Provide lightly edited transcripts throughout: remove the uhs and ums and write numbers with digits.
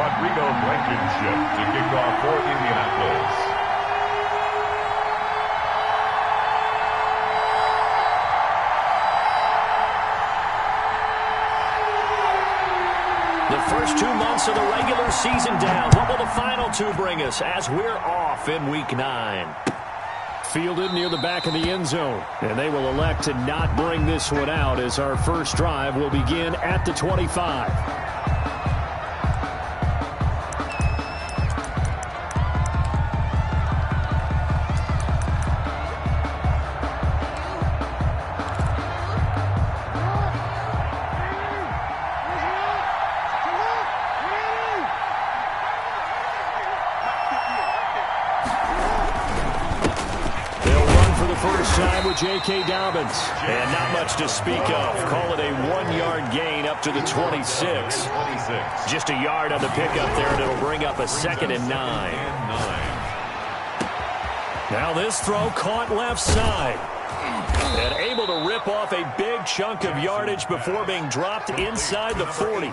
Blankenship to kick off for Indianapolis. The first 2 months of the regular season down. What will the final 2 bring us as we're off in Week 9? Fielded near the back of the end zone. And they will elect to not bring this one out as our first drive will begin at the 25. J.K. Dobbins. And not much to speak of. Call it a 1-yard gain up to the 26. Just a yard on the pickup there, and it'll bring up a 2nd and 9. Now this throw caught left side. And able to rip off a big chunk of yardage before being dropped inside the 40.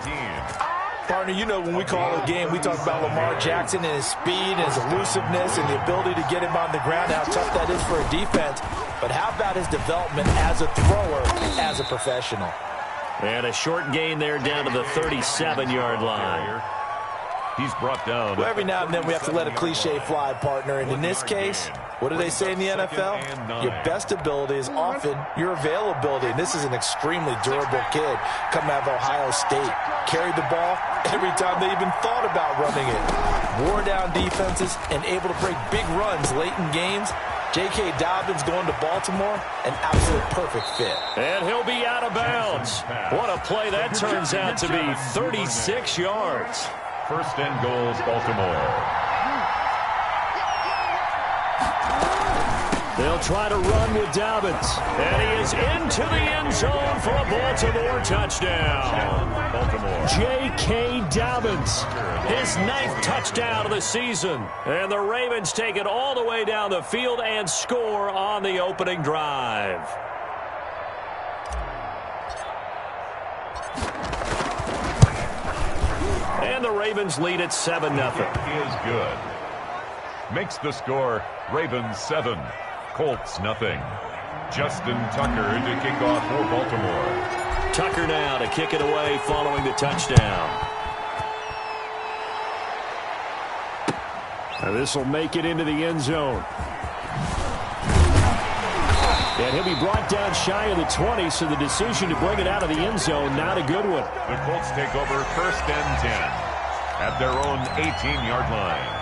Partner, you know when we call a game, we talk about Lamar Jackson and his speed and his elusiveness and the ability to get him on the ground, how tough that is for a defense. But how about his development as a thrower, as a professional? And a short gain there down to the 37-yard line. He's brought down. Well, every now and then we have to let a cliche fly, partner. And in this case, what do they say in the NFL? Your best ability is often your availability. And this is an extremely durable kid coming out of Ohio State. Carried the ball every time they even thought about running it. Wore down defenses and able to break big runs late in games. J.K. Dobbins going to Baltimore, an absolute perfect fit. And he'll be out of bounds. What a play that turns out to be, 36 yards. First and goals, Baltimore. They'll try to run with Dobbins. And he is into the end zone for a Baltimore touchdown. Baltimore. J.K. Dobbins. His 9th touchdown of the season. And the Ravens take it all the way down the field and score on the opening drive. And the Ravens lead at 7-0. Is good. Makes the score Ravens 7, Colts nothing. Justin Tucker to kick off for Baltimore. Tucker now to kick it away following the touchdown. Now this will make it into the end zone. And he'll be brought down shy of the 20, so the decision to bring it out of the end zone, not a good one. The Colts take over first and 10 at their own 18-yard line.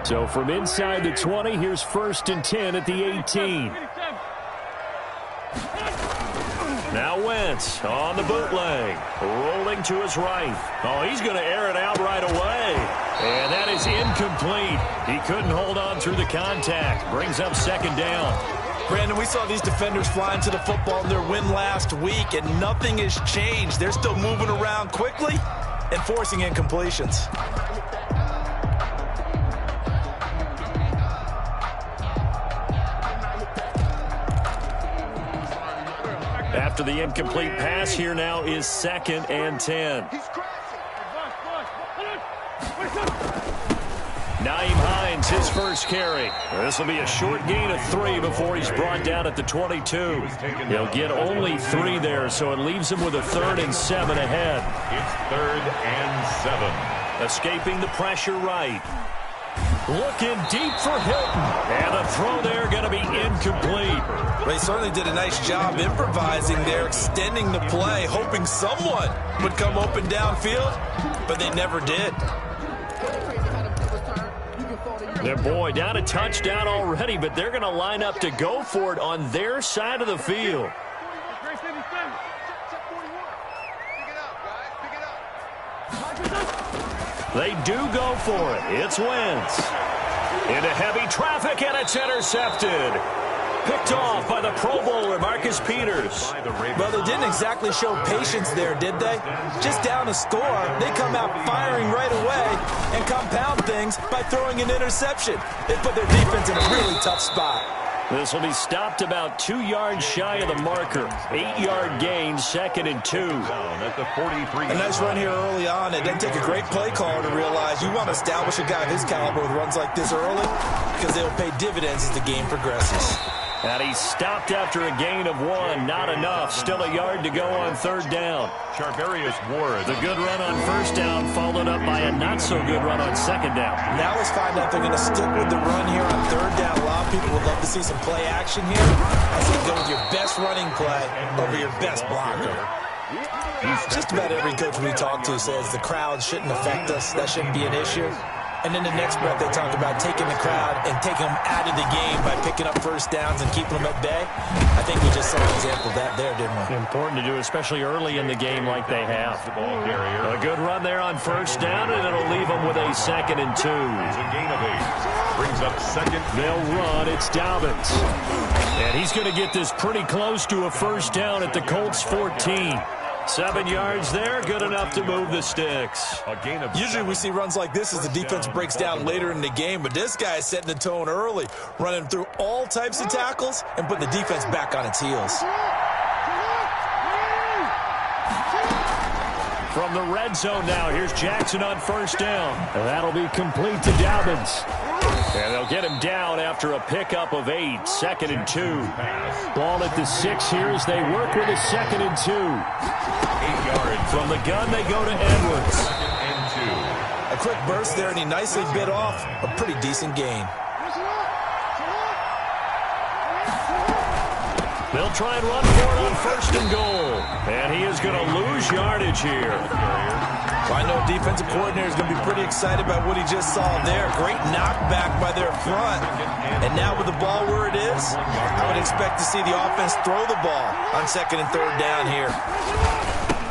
So from inside the 20, here's first and 10 at the 18. Now Wentz on the bootleg, rolling to his right. Oh, he's going to air it out right away. And that is incomplete. He couldn't hold on through the contact. Brings up 2nd down. Brandon, we saw these defenders flying to the football in their win last week, and nothing has changed. They're still moving around quickly and forcing incompletions. After the incomplete pass, here now is 2nd and 10. Nyheim Hines, his first carry. This will be a short gain of 3 before he's brought down at the 22. He'll get only 3 there, so it leaves him with a 3rd and 7 ahead. It's 3rd and 7. Escaping the pressure right. Looking deep for Hilton. And the throw there going to be incomplete. They certainly did a nice job improvising there, extending the play, hoping someone would come open downfield, but they never did. Their boy down a touchdown already, but they're going to line up to go for it on their side of the field. They do go for it. It's Wentz. Into heavy traffic, and it's intercepted. Picked off by the Pro Bowler, Marcus Peters. Well, they didn't exactly show patience there, did they? Just down a score, they come out firing right away and compound things by throwing an interception. They put their defense in a really tough spot. This will be stopped about 2 yards shy of the marker. 8-yard gain, 2nd and 2. At the 43. A nice run here early on. It doesn't take a great play caller to realize you want to establish a guy of his caliber with runs like this early because they'll pay dividends as the game progresses. And he stopped after a gain of 1. Not enough. Still a yard to go on 3rd down. Charvarius Ward. The good run on 1st down followed up by a not-so-good run on 2nd down. Now let's find out if they're going to stick with the run here on 3rd down. A lot of people would love to see some play action here. I say go with your best running play over your best blocker. Just about every coach we talk to says the crowd shouldn't affect us. That shouldn't be an issue. And in the next breath, they talk about taking the crowd and taking them out of the game by picking up 1st downs and keeping them at bay. I think we just saw an example of that there, didn't we? Important to do, especially early in the game like they have. The ball carrier. A good run there on 1st down, and it'll leave them with a 2nd and 2. It's a gain of 8. Brings up 2nd. They'll run. It's Dobbins. And he's going to get this pretty close to a 1st down at the Colts 14. 7 yards there, good enough to move the sticks. A gain of Usually we see runs like this as the defense breaks down later in the game, but this guy is setting the tone early, running through all types of tackles and putting the defense back on its heels. From the red zone now, here's Jackson on 1st down. And that'll be complete to Dobbins. And they'll get him down after a pickup of 8, 2nd and 2. Ball at the 6 here as they work with a 2nd and 2. 8 yards. From the gun, they go to Edwards. 2nd and 2. A quick burst there, and he nicely bit off a pretty decent gain. They'll try and run for it on 1st and goal. And he is going to lose yardage here. Well, I know defensive coordinator is going to be pretty excited about what he just saw there. Great knockback by their front. And now with the ball where it is, I would expect to see the offense throw the ball on 2nd and 3rd down here.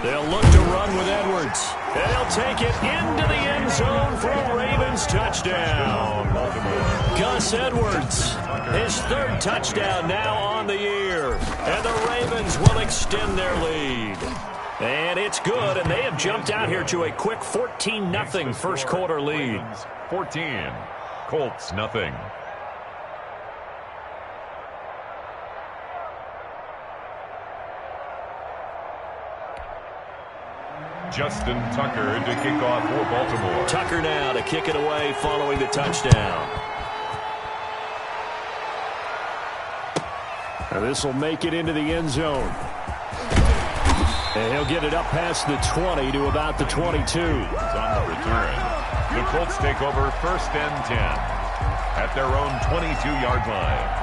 They'll look to run with Edwards. And he'll take it into the end zone for a Ravens touchdown. Gus Edwards, his 3rd touchdown now on the year. And the Ravens will extend their lead. And it's good, and they have jumped out here to a quick 14-0 first quarter lead. 14. Colts, nothing. Justin Tucker to kick off for Baltimore. Tucker now to kick it away following the touchdown. And this will make it into the end zone. And he'll get it up past the 20 to about the 22. It's on the return. The Colts take over 1st and 10 at their own 22-yard line.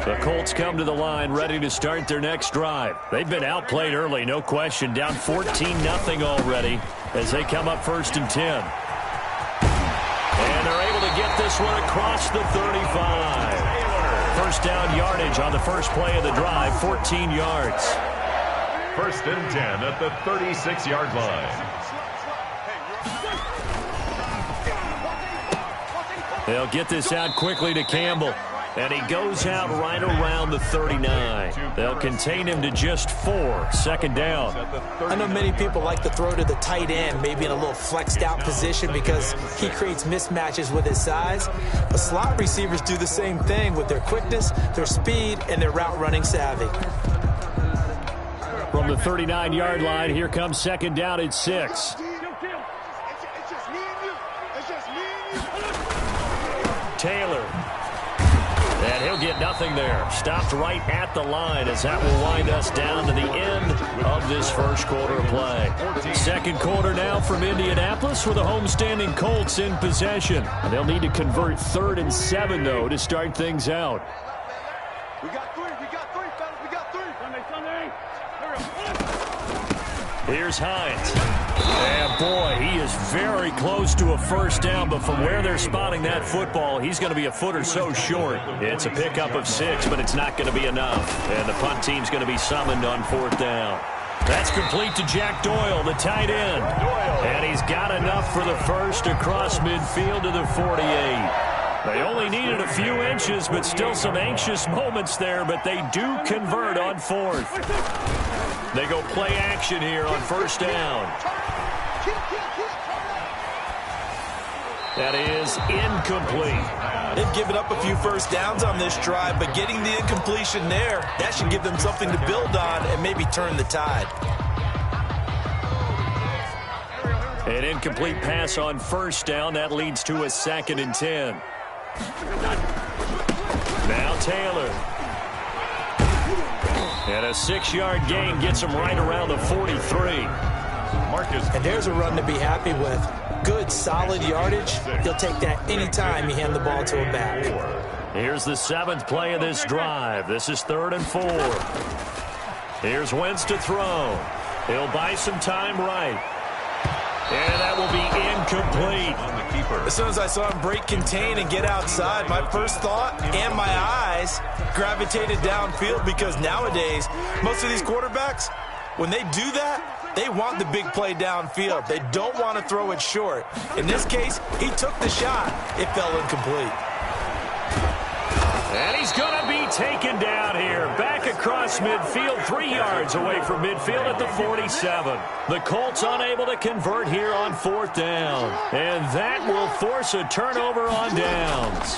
The Colts come to the line ready to start their next drive. They've been outplayed early, no question. Down 14-0 already as they come up 1st and 10. And they're able to get this one across the 35. 1st down yardage on the first play of the drive, 14 yards. 1st and 10 at the 36-yard line. They'll get this out quickly to Campbell. And he goes out right around the 39. They'll contain him to just 4. 2nd down. I know many people like to throw to the tight end, maybe in a little flexed out position because he creates mismatches with his size. But slot receivers do the same thing with their quickness, their speed, and their route running savvy. From the 39-yard line, here comes 2nd down at 6. Taylor. And he'll get nothing there. Stopped right at the line as that will wind us down to the end of this first quarter of play. 2nd quarter now from Indianapolis with the homestanding Colts in possession. And they'll need to convert 3rd and 7, though, to start things out. We got 3, fellas. We got 3. Here's Hines. And boy, he is very close to a 1st down, but from where they're spotting that football, he's going to be a foot or so short. It's a pickup of 6, but it's not going to be enough. And the punt team's going to be summoned on 4th down. That's complete to Jack Doyle, the tight end. And he's got enough for the first across midfield to the 48. They only only needed a few inches, but still some anxious moments there, but they do convert on fourth. They go play action here on first down. That is incomplete. They've given up a few first downs on this drive, but getting the incompletion there, that should give them something to build on and maybe turn the tide. An incomplete pass on first down. That leads to a 2nd and 10. Now Taylor. And a 6-yard gain gets him right around the 43. And there's a run to be happy with. Good, solid yardage. He'll take that anytime you hand the ball to a back. Here's the 7th play of this drive. This is 3rd and 4. Here's Wentz to throw. He'll buy some time right. And that will be incomplete. As soon as I saw him break contain and get outside, my first thought and my eyes gravitated downfield, because nowadays, most of these quarterbacks, when they do that, they want the big play downfield. They don't want to throw it short. In this case, he took the shot. It fell incomplete. And he's going to be taken down here. Back across midfield, 3 yards away from midfield at the 47. The Colts unable to convert here on 4th down. And that will force a turnover on downs.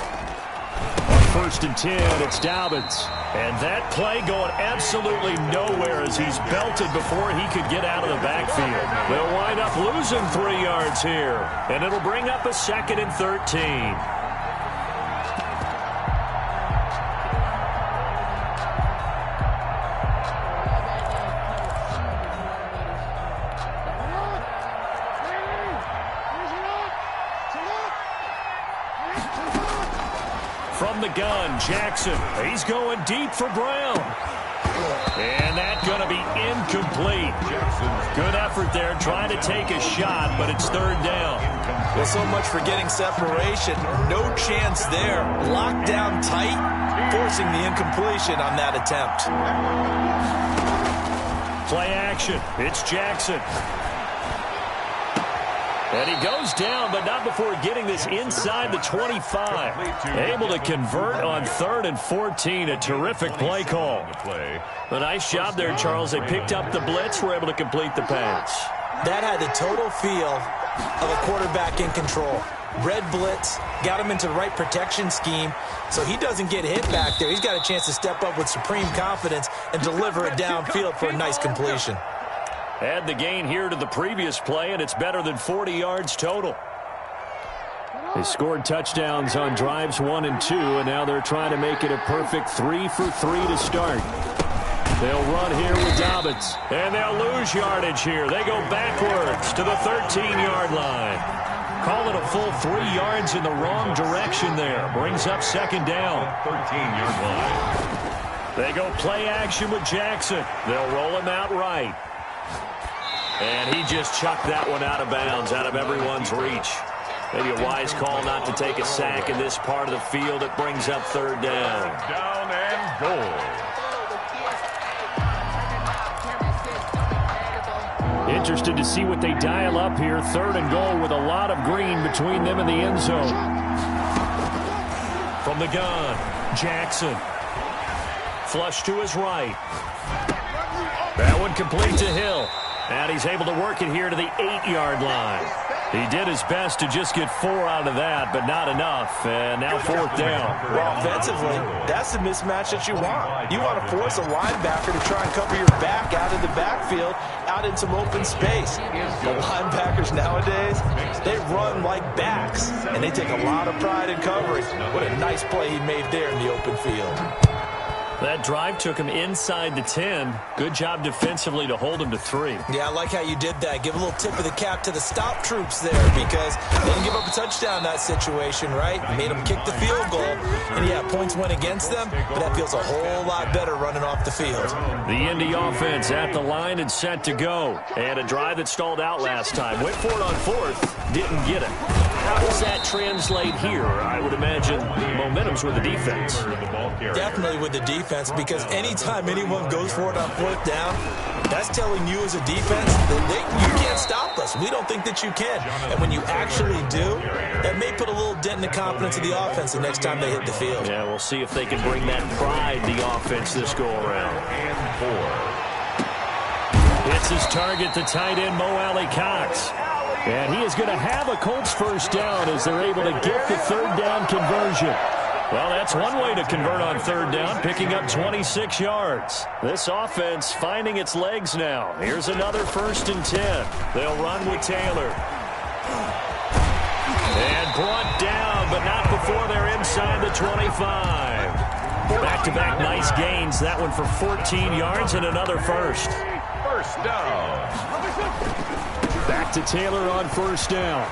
On 1st and 10, it's Dobbins. And that play going absolutely nowhere as he's belted before he could get out of the backfield. They'll wind up losing 3 yards here. And it'll bring up a 2nd and 13. From the gun, Jackson. He's going deep for Brown. And that's going to be incomplete. Good effort there, trying to take a shot, but it's 3rd down. Well, so much for getting separation. No chance there. Locked down tight, forcing the incompletion on that attempt. Play action. It's Jackson. And he goes down, but not before getting this inside the 25. Able to convert on 3rd and 14. A terrific play call. A nice job there, Charles. They picked up the blitz, were able to complete the pass. That had the total feel of a quarterback in control. Red blitz, got him into the right protection scheme, so he doesn't get hit back there. He's got a chance to step up with supreme confidence and deliver it downfield for a nice completion. Add the gain here to the previous play, and it's better than 40 yards total. They scored touchdowns on drives 1 and 2, and now they're trying to make it a perfect 3 for 3 to start. They'll run here with Dobbins, and they'll lose yardage here. They go backwards to the 13-yard line. Call it a full 3 yards in the wrong direction there. Brings up 2nd down. 13-yard line. They go play action with Jackson. They'll roll him out right. And he just chucked that one out of bounds, out of everyone's reach. Maybe a wise call not to take a sack in this part of the field. It brings up 3rd down. Down and goal. Interested to see what they dial up here. 3rd and goal with a lot of green between them and the end zone. From the gun, Jackson. Flush to his right. That one complete to Hill. And he's able to work it here to the 8-yard line. He did his best to just get 4 out of that, but not enough. And now 4th down. Well, offensively, that's the mismatch that you want. You want to force a linebacker to try and cover your back out of the backfield, out in some open space. The linebackers nowadays, they run like backs, and they take a lot of pride in covering. What a nice play he made there in the open field. That drive took him inside the 10. Good job defensively to hold him to 3. Yeah, I like how you did that. Give a little tip of the cap to the stop troops there, because they didn't give up a touchdown in that situation, right? Made them kick the field goal. And, yeah, points went against them, but that feels a whole lot better running off the field. The Indy offense at the line and set to go. And a drive that stalled out last time. Went for it on 4th. Didn't get it. how does that translate here? I would imagine momentum's with the defense. Definitely with the defense, because anytime anyone goes for it on fourth down, that's telling you as a defense that you can't stop us. We don't think that you can. And when you actually do, that may put a little dent in the confidence of the offense the next time they hit the field. Yeah, we'll see if they can bring that pride, the offense, this go-around. It's his target, the tight end, Mo Alley-Cox. And he is going to have a Colts first down as they're able to get the third down conversion. Well, that's one way to convert on third down, picking up 26 yards. This offense finding its legs now. Here's another 1st and 10. They'll run with Taylor. And brought down, but not before they're inside the 25. Back-to-back nice gains. That one for 14 yards and another first. First down. Back to Taylor on first down.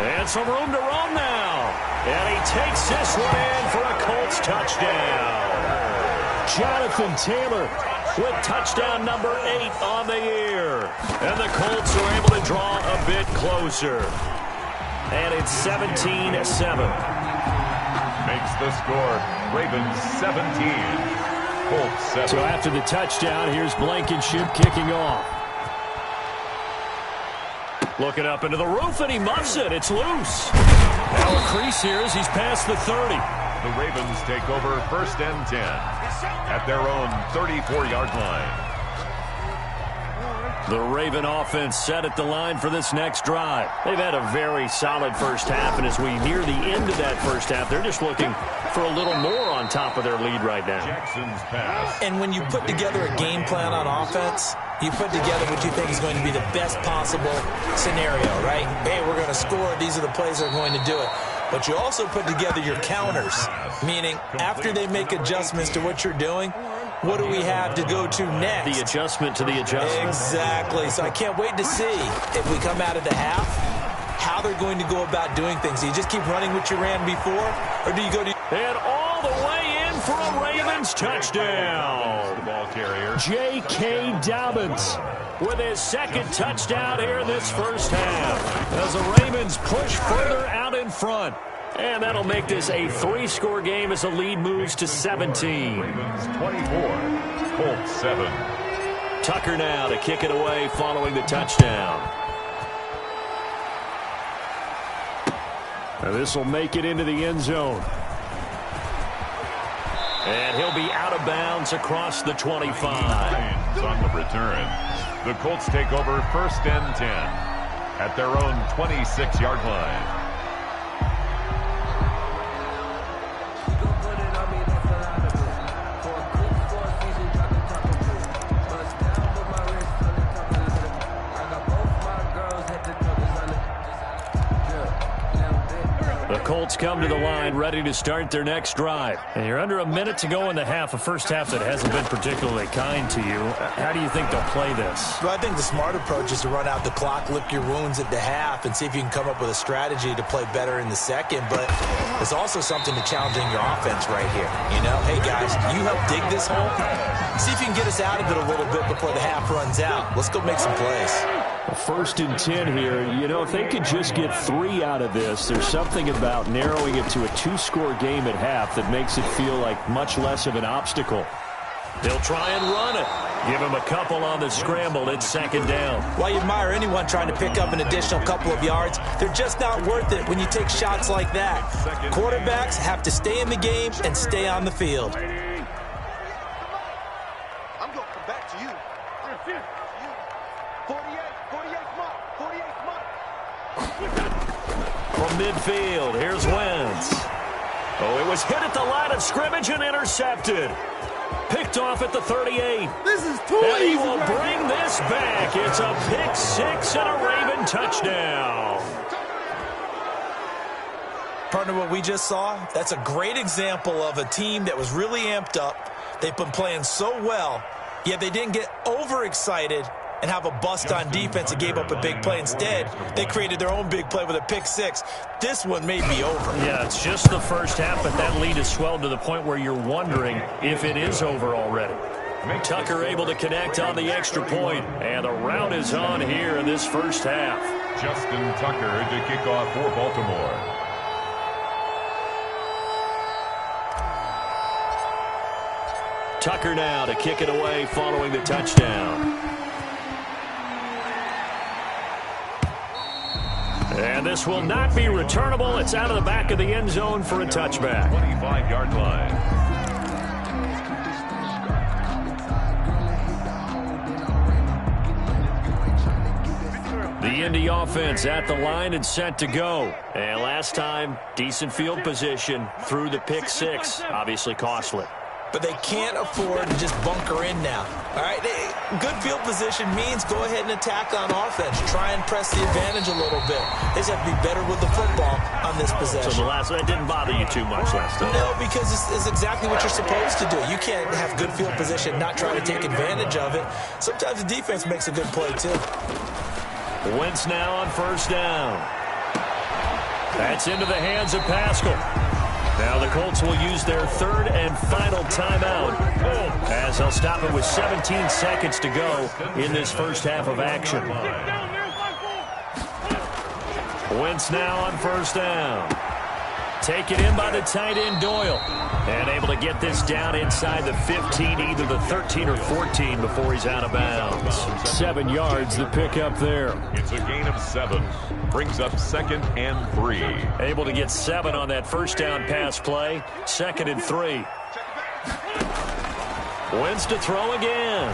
And some room to roam now. And he takes this one in for a Colts touchdown. Jonathan Taylor with touchdown number 8 on the year. And the Colts are able to draw a bit closer. And it's 17-7. Makes the score Ravens 17. Colts 7. So after the touchdown, here's Blankenship kicking off. Looking up into the roof, and he muffs it. It's loose. Now a crease here as he's past the 30. The Ravens take over 1st and 10 at their own 34-yard line. The Raven offense set at the line for this next drive. They've had a very solid first half, and as we near the end of that first half, they're just looking for a little more on top of their lead right now. Jackson's pass. And when you put together a game plan on offense, you put together what you think is going to be the best possible scenario, right? Hey, we're going to score. These are the plays that are going to do it. But you also put together your counters, meaning after they make adjustments to what you're doing, what do we have to go to next? The adjustment to the adjustment. Exactly. So I can't wait to see if we come out of the half, how they're going to go about doing things. Do you just keep running what you ran before, or do you go to... And all the way in for a Ravens touchdown. The ball carrier. J.K. Dobbins with his 2nd touchdown here in this first half. As the Ravens push further out in front. And that'll make this a 3-score game as the lead moves to 17. Ravens 24. Colts 7. Tucker now to kick it away following the touchdown. Now this will make it into the end zone. And he'll be out of bounds across the 25. On the return. The Colts take over 1st and 10 at their own 26-yard line. Colts come to the line ready to start their next drive. And you're under a minute to go in the half, a first half that hasn't been particularly kind to you. How do you think they'll play this? Well, I think the smart approach is to run out the clock, lick your wounds at the half, and see if you can come up with a strategy to play better in the second. But there's also something to challenging your offense right here. You know, hey, guys, you help dig this hole. See if you can get us out of it a little bit before the half runs out. Let's go make some plays. 1st and 10 here. You know, if they could just get 3 out of this, there's something about narrowing it to a 2-score game at half that makes it feel like much less of an obstacle. They'll try and run it. Give him a couple on the scramble. It's 2nd down. While you admire anyone trying to pick up an additional couple of yards, they're just not worth it when you take shots like that. Quarterbacks have to stay in the game and stay on the field. I'm going to come back to you. 48 mark, 48 mark. From midfield, here's Wentz. Oh, it was hit at the line of scrimmage and intercepted. Picked off at the 38. This is too and easy. he will bring this back. It's a pick 6 and a Raven touchdown. Partner, what we just saw, that's a great example of a team that was really amped up. They've been playing so well, yet they didn't get overexcited and have a bust on defense and gave up a big play. Instead, they created their own big play with a pick 6. This one may be over. Yeah, it's just the first half, but that lead has swelled to the point where you're wondering if it is over already. Tucker able to connect on the extra point, and the route is on here in this first half. Justin Tucker to kick off for Baltimore. Tucker now to kick it away following the touchdown. And this will not be returnable. It's out of the back of the end zone for a touchback. 25-yard line. The Indy offense at the line and set to go. And last time, decent field position through the pick six. Obviously costly. But they can't afford to just bunker in now. All right, good field position means go ahead and attack on offense. Try and press the advantage a little bit. They just have to be better with the football on this possession. So that didn't bother you too much last time? No, because it's exactly what you're supposed to do. You can't have good field position, not try to take advantage of it. Sometimes the defense makes a good play, too. Wentz now on first down. That's into the hands of Pascal. Now the Colts will use their third and final timeout as they'll stop it with 17 seconds to go in this first half of action. Wentz now on first down. Taken in by the tight end Doyle. And able to get this down inside the 15, either the 13 or 14 before he's out of bounds. 7 yards the pick up there. It's a gain of 7. Brings up 2nd and 3. Able to get 7 on that first down pass play. 2nd and 3. Wentz to throw again.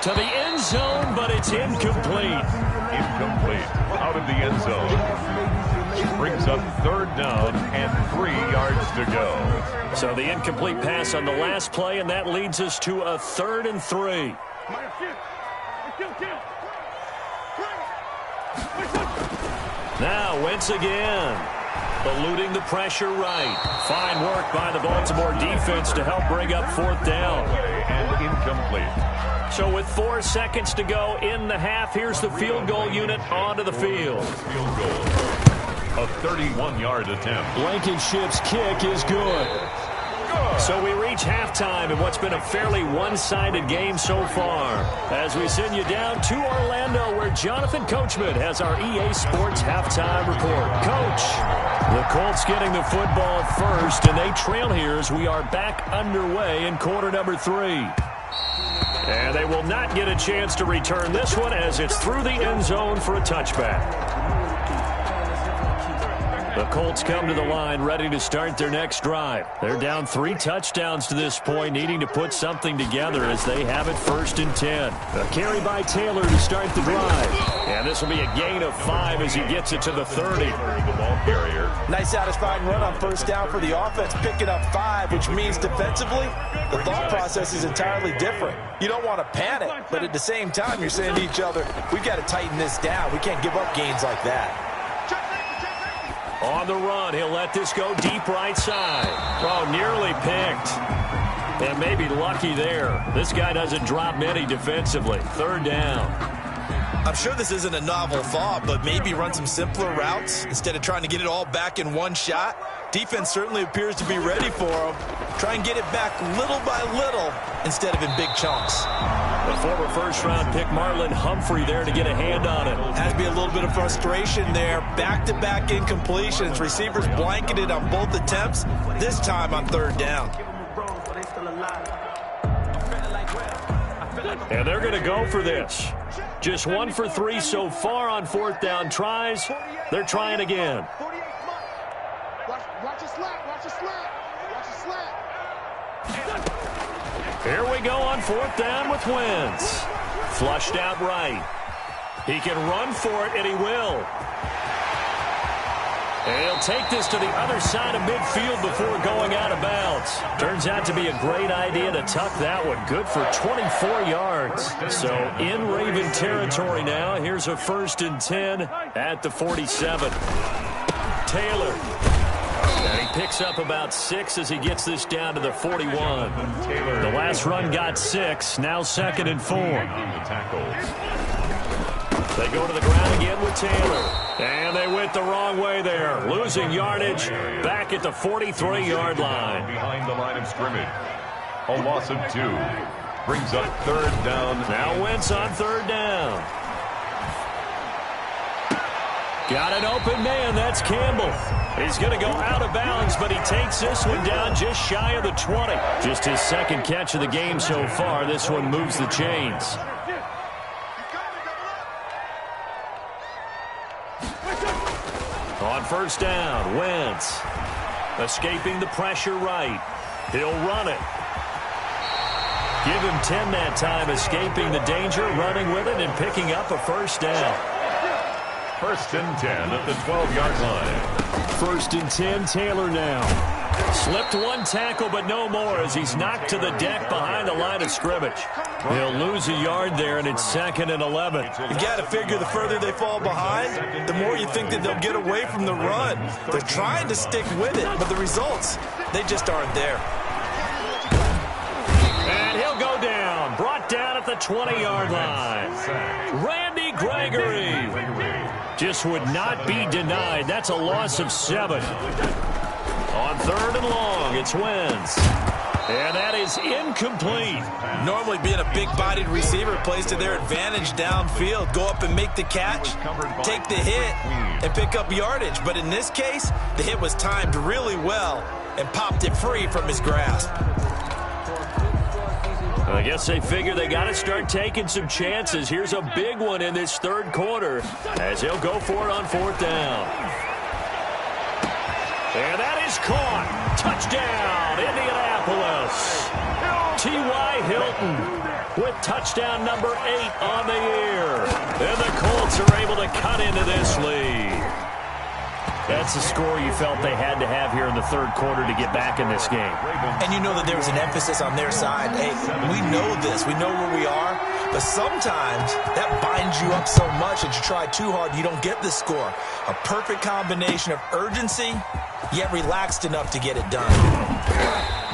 To the end zone, but it's incomplete. Incomplete. Out of the end zone. Brings up 3rd down and 3 yards to go. So the incomplete pass on the last play, and that leads us to a 3rd and 3. Now Wentz again. Eluding the pressure right. Fine work by the Baltimore defense to help bring up 4th down. And incomplete. So with 4 seconds to go in the half, here's the field goal unit onto the field. Field goal. A 31-yard attempt. Blankenship's kick is good. So we reach halftime in what's been a fairly one-sided game so far. As we send you down to Orlando, where Jonathan Coachman has our EA Sports halftime report. Coach, the Colts getting the football first, and they trail here as we are back underway in quarter number 3. And they will not get a chance to return this one as it's through the end zone for a touchback. The Colts come to the line ready to start their next drive. They're down 3 touchdowns to this point, needing to put something together as they have it 1st and 10. A carry by Taylor to start the drive. And this will be a gain of 5 as he gets it to the 30. The ball carrier. Nice satisfying run on first down for the offense, picking up 5, which means defensively, the thought process is entirely different. You don't want to panic, but at the same time, you're saying to each other, we've got to tighten this down. We can't give up gains like that. On the run, he'll let this go deep right side. Oh, nearly picked. And maybe lucky there. This guy doesn't drop many defensively. 3rd down. I'm sure this isn't a novel thought, but maybe run some simpler routes instead of trying to get it all back in one shot. Defense certainly appears to be ready for him. Try and get it back little by little instead of in big chunks. The former first-round pick Marlon Humphrey there to get a hand on it. Has to be a little bit of frustration there. Back-to-back incompletions. Receivers blanketed on both attempts, this time on 3rd down. And they're going to go for this. Just 1 for 3 so far on 4th down tries. They're trying again. Watch a slap. Watch a slap. Watch a slap. Here we go on 4th down with Wentz. Flushed out right. He can run for it, and he will. And he'll take this to the other side of midfield before going out of bounds. Turns out to be a great idea to tuck that one. Good for 24 yards. So in Raven territory now. Here's a 1st and 10 at the 47. Taylor. And he picks up about 6 as he gets this down to the 41. The last run got 6. Now 2nd and 4. They go to the ground again with Taylor. And they went the wrong way there. Losing yardage back at the 43-yard line. Behind the line of scrimmage. A loss of 2. Brings up 3rd down. Now Wentz on 3rd down. Got an open man. That's Campbell. He's going to go out of bounds, but he takes this one down just shy of the 20. Just his second catch of the game so far. This one moves the chains. On first down, Wentz. Escaping the pressure right. He'll run it. Give him 10 that time, escaping the danger, running with it, and picking up a first down. First and 10 at the 12-yard line. First and 10, Taylor now. Slipped one tackle, but no more as he's knocked to the deck behind the line of scrimmage. He'll lose a yard there, and it's second and 11. You got to figure the further they fall behind, the more you think that they'll get away from the run. They're trying to stick with it, but the results, they just aren't there. And he'll go down, brought down at the 20-yard line. Randy Gregory just would not be denied. That's a loss of 7. On third and long, it's Wentz. And that is incomplete. Normally being a big-bodied receiver plays to their advantage downfield. Go up and make the catch, take the hit, and pick up yardage. But in this case, the hit was timed really well and popped it free from his grasp. I guess they figure they got to start taking some chances. Here's a big one in this third quarter as he'll go for it on fourth down. And that is caught. Touchdown, Indianapolis. T.Y. Hilton with touchdown number 8 on the year. And the Colts are able to cut into this lead. That's the score you felt they had to have here in the third quarter to get back in this game. And you know that there was an emphasis on their side. Hey, we know this. We know where we are. But sometimes that binds you up so much that you try too hard, you don't get the score. A perfect combination of urgency, yet relaxed enough to get it done.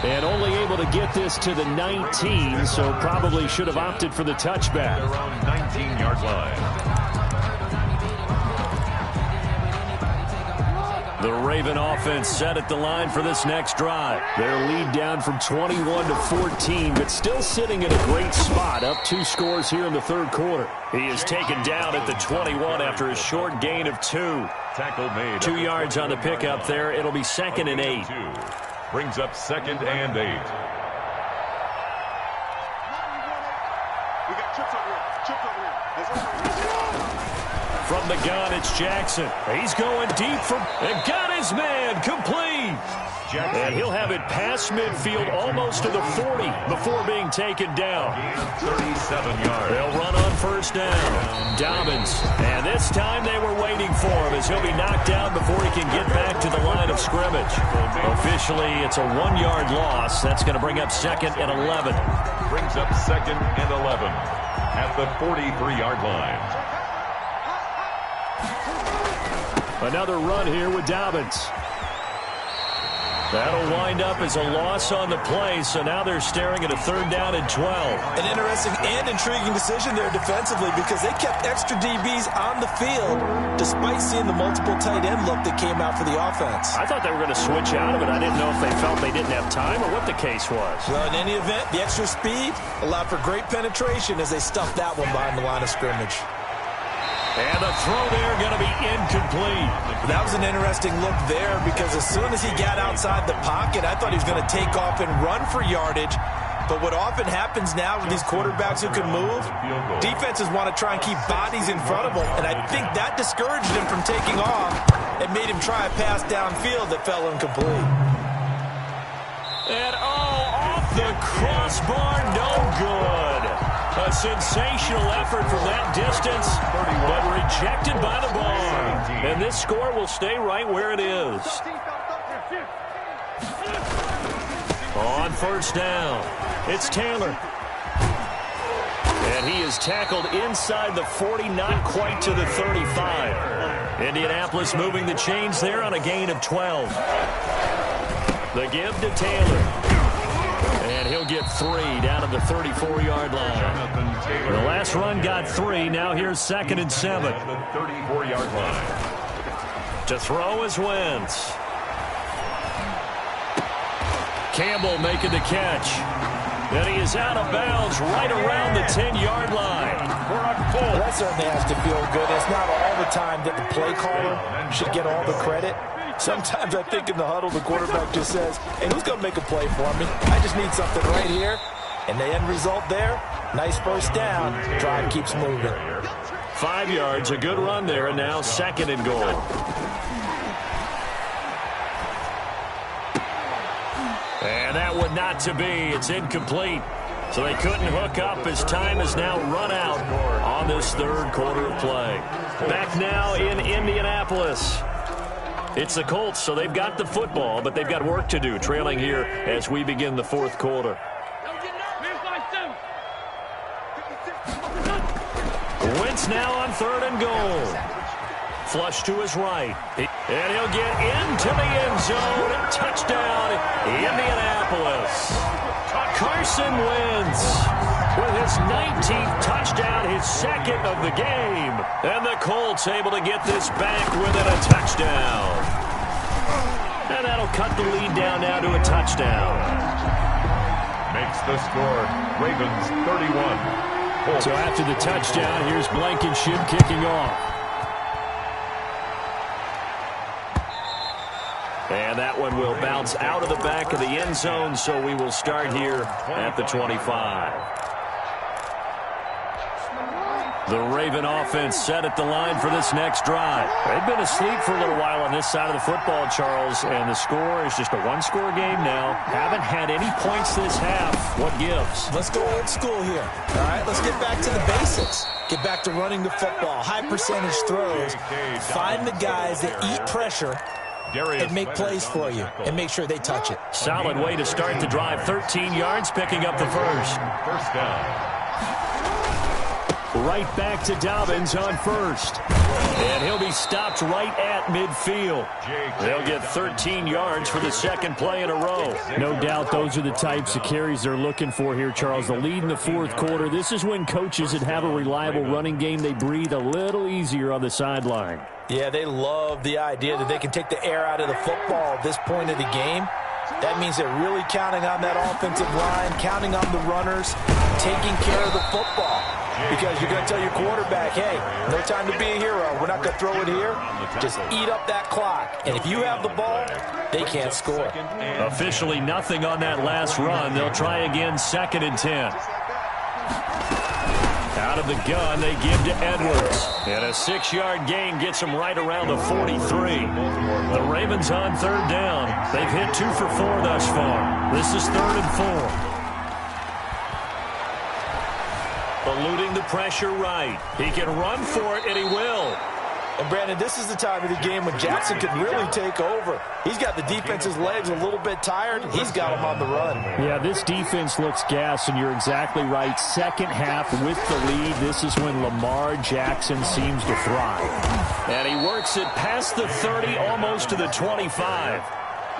And only able to get this to the 19, so probably should have opted for the touchback. Around 19-yard line. The Raven offense set at the line for this next drive. Their lead down from 21 to 14, but still sitting at a great spot, up 2 scores here in the third quarter. He is taken down at the 21 after a short gain of 2. Tackle made. 2 yards on the pickup there. It'll be second and 8. Brings up second and 8. We got chips over here. Chips over here. From the gun, it's Jackson. He's going deep and got his man complete. And he'll have it past midfield almost to the 40 before being taken down. 37 yards. They'll run on first down. Dobbins. And this time they were waiting for him as he'll be knocked down before he can get back to the line of scrimmage. Officially, it's a 1-yard loss. That's going to bring up second and 11. Brings up second and 11 at the 43-yard line. Another run here with Dobbins. That'll wind up as a loss on the play, so now they're staring at a third down and 12. An interesting and intriguing decision there defensively because they kept extra DBs on the field despite seeing the multiple tight end look that came out for the offense. I thought they were going to switch out of it. I didn't know if they felt they didn't have time or what the case was. Well, in any event, the extra speed allowed for great penetration as they stuffed that one behind the line of scrimmage. And the throw there going to be incomplete. That was an interesting look there because as soon as he got outside the pocket, I thought he was going to take off and run for yardage. But what often happens now with these quarterbacks who can move, defenses want to try and keep bodies in front of them. And I think that discouraged him from taking off and made him try a pass downfield that fell incomplete. And off the crossbar, no good. A sensational effort from that distance, but rejected by the bar. And this score will stay right where it is. On first down, it's Taylor. And he is tackled inside the 40, not quite to the 35. Indianapolis moving the chains there on a gain of 12. The give to Taylor. And he'll get 3 down at the 34-yard line. The last run got 3. Now here's second and 7. The 34-yard line. To throw is Wentz. Campbell making the catch. And he is out of bounds right around the 10-yard line. Well, that certainly has to feel good. It's not all the time that the play caller should get all the credit. Sometimes I think in the huddle, the quarterback just says, hey, who's going to make a play for me? I just need something right here. And the end result there, nice first down. Drive keeps moving. 5 yards, a good run there, and now 2nd and goal. And that one not to be. It's incomplete. So they couldn't hook up as time has now run out on this 3rd quarter of play. Back now in Indianapolis. It's the Colts, so they've got the football, but they've got work to do, trailing here as we begin the 4th quarter. Wentz now on 3rd and goal. Flush to his right. And he'll get into the end zone. Touchdown, Indianapolis. Carson Wentz with his 19th touchdown, his 2nd of the game. And the Colts able to get this back within a touchdown. And that'll cut the lead down now to a touchdown. Makes the score Ravens 31. Colts. So after the touchdown, here's Blankenship kicking off. And that one will bounce out of the back of the end zone, so we will start here at the 25. The Raven offense set at the line for this next drive. They've been asleep for a little while on this side of the football, Charles, and the score is just a one-score game now. Haven't had any points this half. What gives? Let's go old school here. All right, let's get back to the basics. Get back to running the football, high percentage throws. Find the guys that eat pressure and make plays for you and make sure they touch it. Solid way to start the drive. 13 yards, picking up the first. First down. Right back to Dobbins on 1st. And he'll be stopped right at midfield. They'll get 13 yards for the 2nd play in a row. No doubt those are the types of carries they're looking for here, Charles. The lead in the 4th quarter. This is when coaches that have a reliable running game, they breathe a little easier on the sideline. Yeah, they love the idea that they can take the air out of the football at this point of the game. That means they're really counting on that offensive line, counting on the runners, taking care of the football. Because you're going to tell your quarterback, hey, no time to be a hero. We're not going to throw it here. Just eat up that clock. And if you have the ball, they can't score. Officially nothing on that last run. They'll try again, 2nd and 10. Out of the gun, they give to Edwards. And a 6-yard gain gets them right around the 43. The Ravens on 3rd down. They've hit 2 for 4 thus far. This is 3rd and 4. Eluding the pressure right. He can run for it, and he will. And, Brandon, this is the time of the game when Jackson can really take over. He's got the defense's legs a little bit tired. He's got them on the run. Yeah, this defense looks gassed, and you're exactly right. 2nd half with the lead. This is when Lamar Jackson seems to thrive. And he works it past the 30, almost to the 25.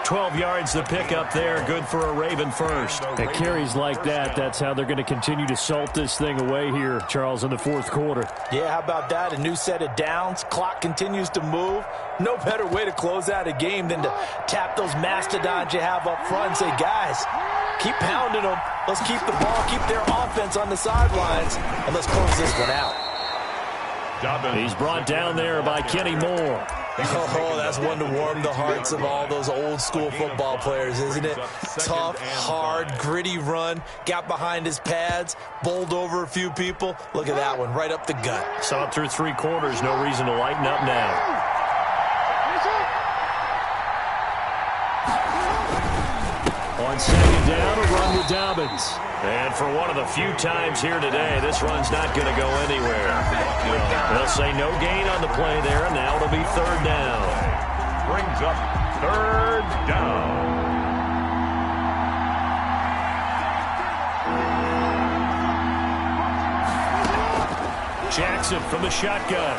12 yards the pickup there. Good for a Raven first. At carries like that, that's how they're going to continue to salt this thing away here, Charles, in the 4th quarter. Yeah, how about that? A new set of downs. Clock continues to move. No better way to close out a game than to tap those mastodons you have up front and say, guys, keep pounding them. Let's keep the ball, keep their offense on the sidelines, and let's close this one out. He's brought down there by Kenny Moore. Oh, that's one to warm the hearts of all those old school football players, isn't it? Tough, hard, gritty run. Got behind his pads, bowled over a few people. Look at that one, right up the gut. Saw it through 3 quarters. No reason to lighten up now. On 2nd down, a run with Dobbins. And for one of the few times here today, this run's not going to go anywhere. They'll say no gain on the play there, and now it'll be 3rd down. Brings up 3rd down. Jackson from the shotgun.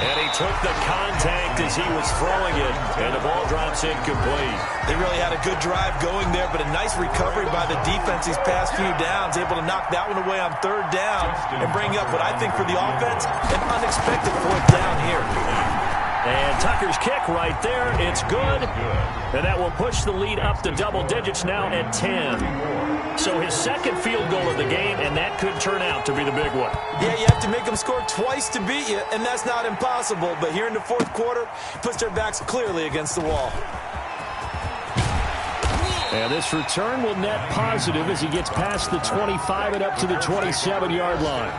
And he took the contact as he was throwing it, and the ball drops incomplete. They really had a good drive going there, but a nice recovery by the defense these past few downs, able to knock that one away on 3rd down and bring up what I think for the offense, an unexpected 4th down here. And Tucker's kick kick right there. It's good. And that will push the lead up to double digits now at 10. So his second field goal of the game, and that could turn out to be the big one. Yeah, you have to make them score twice to beat you, and that's not impossible. But here in the fourth quarter, puts their backs clearly against the wall. And this return will net positive as he gets past the 25 and up to the 27-yard line.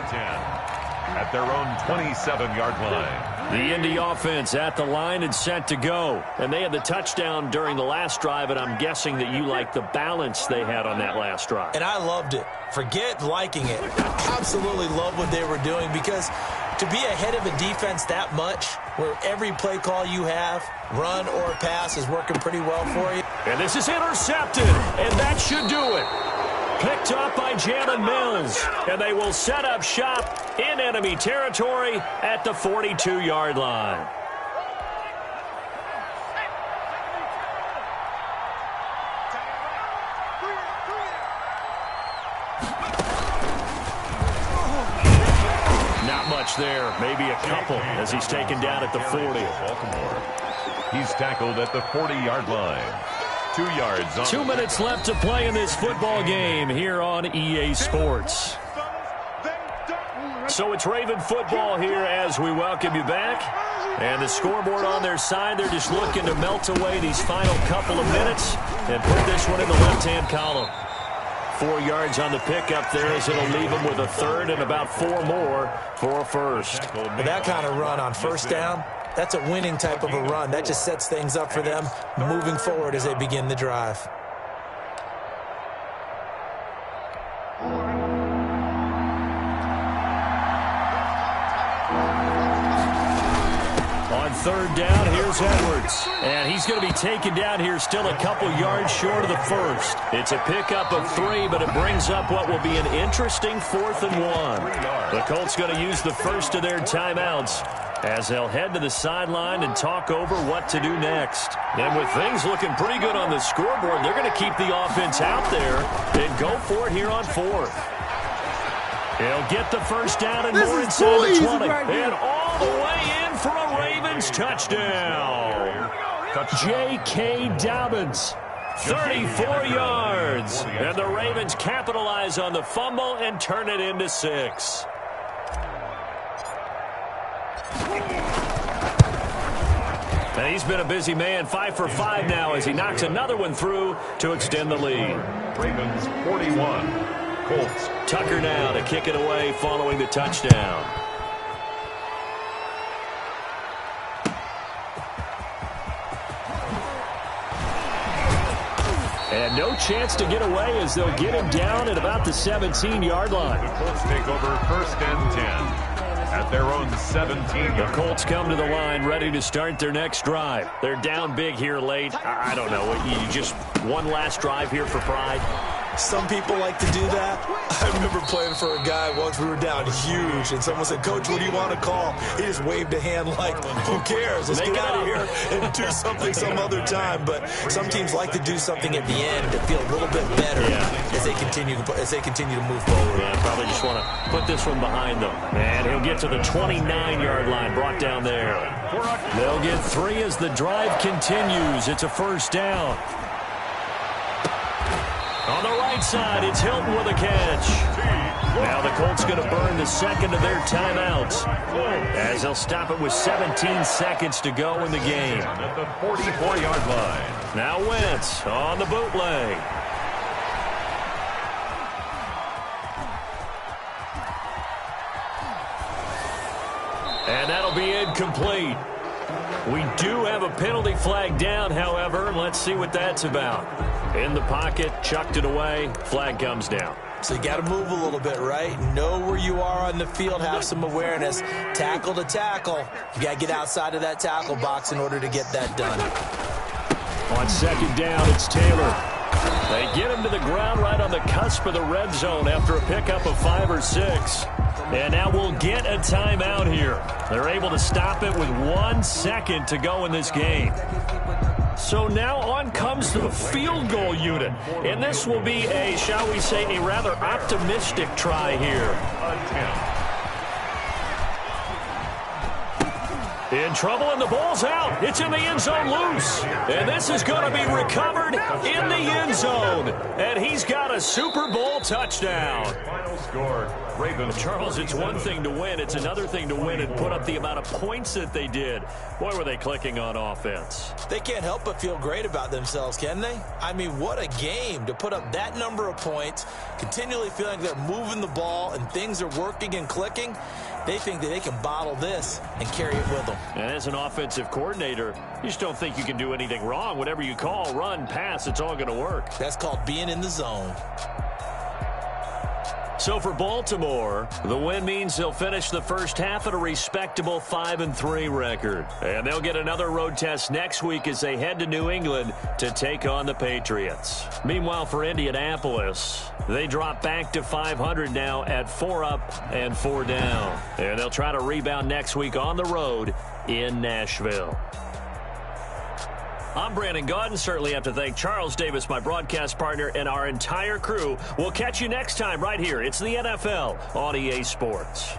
At their own 27-yard line. The Indy offense at the line and set to go. And they had the touchdown during the last drive, and I'm guessing that you like the balance they had on that last drive. And I loved it. Forget liking it. I absolutely love what they were doing, because to be ahead of a defense that much, where every play call you have, run or pass, is working pretty well for you. And this is intercepted, and that should do it. Picked up by Jalen Mills, and they will set up shop in enemy territory at the 42-yard line. Not much there, maybe a couple, as he's taken down at the 40. Baltimore. He's tackled at the 40-yard line. 2 yards on 2 minutes left to play in this football game here on EA Sports. So it's Raven football here as we welcome you back. And the scoreboard on their side, they're just looking to melt away these final couple of minutes and put this one in the left-hand column. 4 yards on the pickup there, as it'll leave them with a third and about 4 more for a first. With that kind of run on first down, that's a winning type of a run. That just sets things up for them moving forward as they begin the drive. On third down, here's Edwards. And he's going to be taken down here still a couple yards short of the first. It's a pickup of 3, but it brings up what will be an interesting 4th and 1. The Colts going to use the first of their timeouts as they'll head to the sideline and talk over what to do next. And with things looking pretty good on the scoreboard, they're going to keep the offense out there and go for it here on 4th. He'll get the first down and more inside the 20. And all the way in for a Ravens touchdown. J.K. Dobbins, 34 yards. And the Ravens capitalize on the fumble and turn it into 6. And he's been a busy man, 5 for 5 now as he knocks another one through to extend the lead. Ravens 41. Colts. Tucker now to kick it away following the touchdown. And no chance to get away as they'll get him down at about the 17-yard line. The Colts take over first and 10. At their own 17. The Colts come to the line ready to start their next drive. They're down big here late. I don't know. You just one last drive here for pride. Some people like to do that. I remember playing for a guy once. We were down huge, and someone said, "Coach, what do you want to call?" He just waved a hand like, "Who cares? Let's get out of here and do something some other time." But some teams like to do something at the end to feel a little bit better as they continue to move forward. Yeah, probably just want to put this one behind them. And he'll get to the 29-yard line, brought down there. They'll get 3 as the drive continues. It's a first down. On the right side, it's Hilton with a catch. Now the Colts going to burn the second of their timeouts as they'll stop it with 17 seconds to go in the game. At the 44-yard line. Now Wentz on the bootleg. And that'll be incomplete. We do have a penalty flag down, however, and let's see what that's about. In the pocket, chucked it away, flag comes down. So you got to move a little bit, right? Know where you are on the field, have some awareness. Tackle to tackle. You got to get outside of that tackle box in order to get that done. On second down, it's Taylor. They get him to the ground right on the cusp of the red zone after a pickup of 5 or 6. And now we'll get a timeout here. They're able to stop it with 1 second to go in this game. So now on comes the field goal unit. And this will be a, shall we say, a rather optimistic try here. In trouble, and the ball's out. It's in the end zone loose. And this is going to be recovered in the end zone. And he's got a Super Bowl touchdown. Final score, Ravens. Charles, it's one thing to win. It's another thing to win and put up the amount of points that they did. Boy, were they clicking on offense. They can't help but feel great about themselves, can they? I mean, what a game to put up that number of points, continually feeling they're moving the ball and things are working and clicking. They think that they can bottle this and carry it with them. And as an offensive coordinator, you just don't think you can do anything wrong. Whatever you call, run, pass, it's all going to work. That's called being in the zone. So for Baltimore, the win means they'll finish the first half at a respectable 5-3 record. And they'll get another road test next week as they head to New England to take on the Patriots. Meanwhile, for Indianapolis, they drop back to 500 now at 4 up and 4 down. And they'll try to rebound next week on the road in Nashville. I'm Brandon Gaudin. Certainly have to thank Charles Davis, my broadcast partner, and our entire crew. We'll catch you next time right here. It's the NFL on EA Sports.